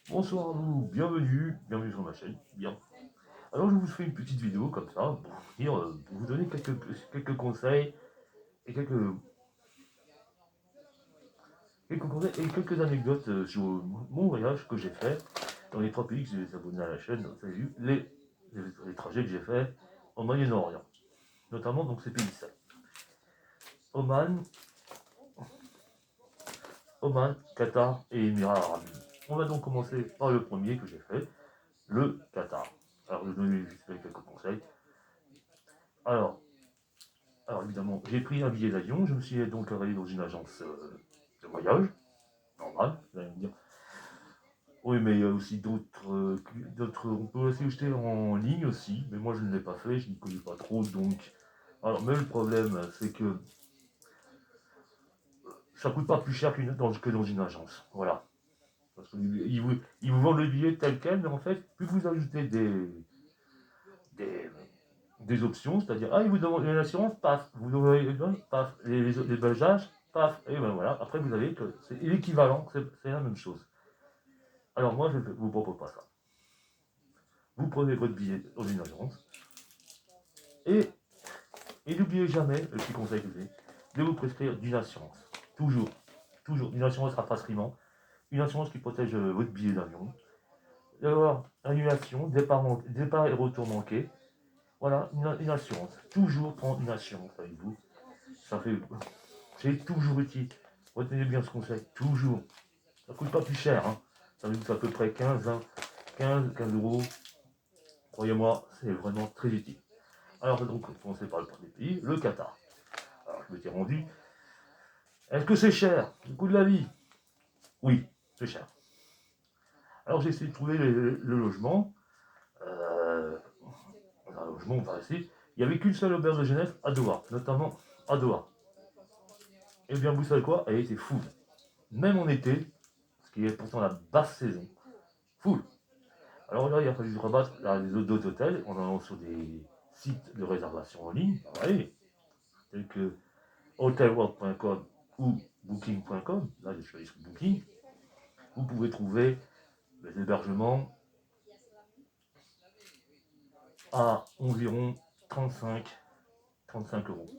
Bonsoir à vous, bienvenue sur ma chaîne. Bien. Alors je vous fais une petite vidéo comme ça pour vous donner quelques conseils et quelques anecdotes sur mon voyage que j'ai fait dans les 3 pays que j'ai abonnés à la chaîne. Donc, ça, j'ai les trajets que j'ai fait au Moyen-Orient, notamment donc ces pays-là. Oman, Qatar et Émirats Arabes Unis. On va donc commencer par le premier que j'ai fait, le Qatar. Alors je vais donner juste quelques conseils. Alors, Alors évidemment, j'ai pris un billet d'avion, je me suis donc arrêté dans une agence de voyage, normal, vous allez me dire. Oui, mais il y a aussi d'autres, on peut aussi acheter en ligne aussi, mais moi je ne l'ai pas fait, je n'y connais pas trop, donc... Alors, mais le problème, c'est que ça coûte pas plus cher que dans une agence, voilà. Parce qu'ils vous vendent le billet tel quel, mais en fait, plus vous ajoutez des, des options, c'est-à-dire, ah, ils vous demandent une assurance, paf, vous aurez, paf, les bagages, paf, et ben voilà, après vous avez que c'est l'équivalent, c'est la même chose. Alors moi, je ne vous propose pas ça. Vous prenez votre billet dans une agence, et, et n'oubliez jamais, le petit conseil que j'ai, de vous prescrire d'une assurance. Toujours, toujours, une assurance rapatriement, une assurance qui protège votre billet d'avion, d'avoir annulation, départ et retour manqué, voilà, une assurance. Toujours prendre une assurance avec vous. Ça fait C'est toujours utile. Retenez bien ce conseil, toujours. Ça ne coûte pas plus cher, hein. Ça coûte à peu près 15 euros. Croyez-moi, c'est vraiment très utile. Alors, donc, on va commencer par le premier pays, le Qatar. Alors, je m'étais rendu. Est-ce que c'est cher? Le coût de la vie? Oui, c'est cher. Alors, j'ai essayé de trouver le logement. Euh, un logement, on va essayer. Il n'y avait qu'une seule auberge de Genève à Doha, notamment à Doha. Et bien, vous savez quoi? Elle était full. Même en été, ce qui est pourtant la basse saison, full. Alors là, il a fallu se rabattre les d'autres hôtels en allant sur des sites de réservation en ligne, ouais, tels que hotelworld.com ou booking.com. Là, j'ai choisi sur Booking. Vous pouvez trouver les hébergements à environ 35 euros.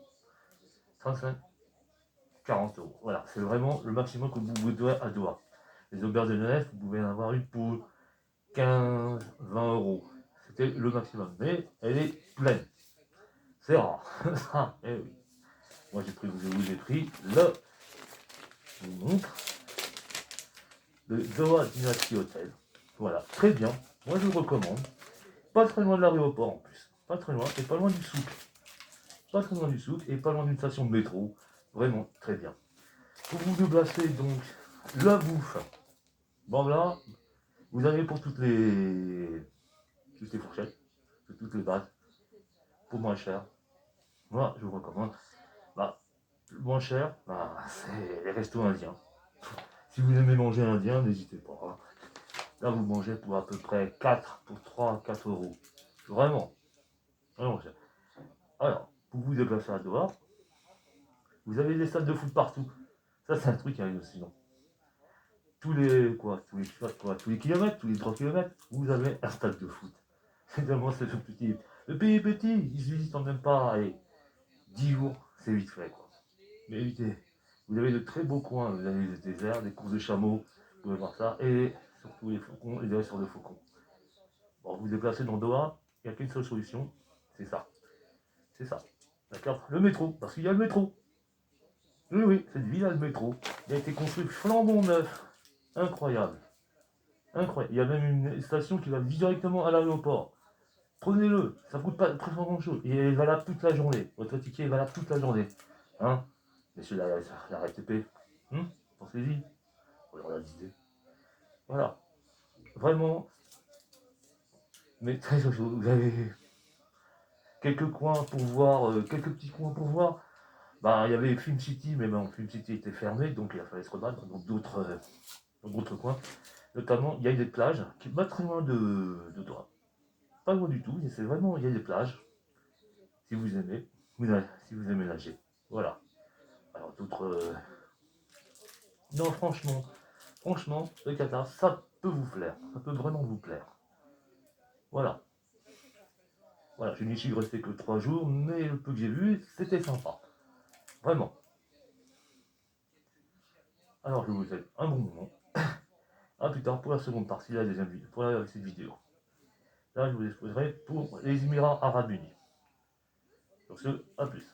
35, 40 euros. Voilà, c'est vraiment le maximum que vous devez à Doha. Les auberges de jeunesse, vous pouvez en avoir une pour 15, 20 euros. C'était le maximum. Mais elle est pleine. C'est rare. Ça, eh oui. Moi, je vous ai pris je vous montre, le Doha Dynasty Hotel. Voilà, très bien. Moi, je vous recommande. Pas très loin de l'aéroport en plus. Pas très loin, et pas loin du souk. Pas très loin du souk, et pas loin d'une station de métro. Vraiment, très bien. Pour vous déplacer, donc, la bouffe. Bon, là, vous avez pour toutes les fourchettes, toutes les bases, pour moins cher. Moi, je vous recommande. Bah, le moins cher, bah, c'est les restos indiens. Si vous aimez manger indien, n'hésitez pas, hein. Là, vous mangez pour à peu près 4, pour 3, 4 euros. Vraiment, vraiment cher. Alors, pour vous déplacer à Doha, vous avez des stades de foot partout. Ça, c'est un truc qui arrive aussi, non? Tous les kilomètres, tous les 3 kilomètres, vous avez un stade de foot. C'est tellement c'est tout petit. Le pays est petit, il se visite en même pas, allez, 10 jours, c'est vite fait, quoi. Mais évitez, vous avez de très beaux coins, vous avez des déserts, des courses de chameaux, vous pouvez voir ça, et surtout les faucons, les dresseurs de faucons. Bon, vous vous déplacez dans Doha, il n'y a qu'une seule solution, c'est ça. C'est ça. D'accord? Le métro, parce qu'il y a le métro. Oui, oui, cette ville a le métro. Il a été construit flambant neuf. Incroyable. Incroyable. Il y a même une station qui va directement à l'aéroport. Prenez-le, ça ne coûte pas très grand chose. Et elle est valable toute la journée. Votre ticket est valable toute la journée. Hein? Messieurs la RATP. Pensez-y. Faut leur la idée. Voilà. Vraiment. Mais très vous avez quelques coins pour voir, quelques petits coins pour voir. Bah, il y avait Film City, mais bon, Film City était fermé, donc il a fallu se rebattre dans d'autres coins. Notamment, il y a des plages qui sont pas très loin de Doha. Pas loin du tout, c'est vraiment, il y a des plages, si vous aimez, si vous aimez nager. Voilà. Alors d'autres... Non, franchement, Franchement, le Qatar, ça peut vous plaire. Ça peut vraiment vous plaire. Voilà. Voilà, je n'y suis resté que 3 jours, mais le peu que j'ai vu, c'était sympa. Vraiment. Alors, je vous souhaite un bon moment. A plus tard pour la seconde partie, la deuxième vidéo, pour cette vidéo. Là, je vous exposerai pour les Émirats Arabes Unis. Sur ce, à plus.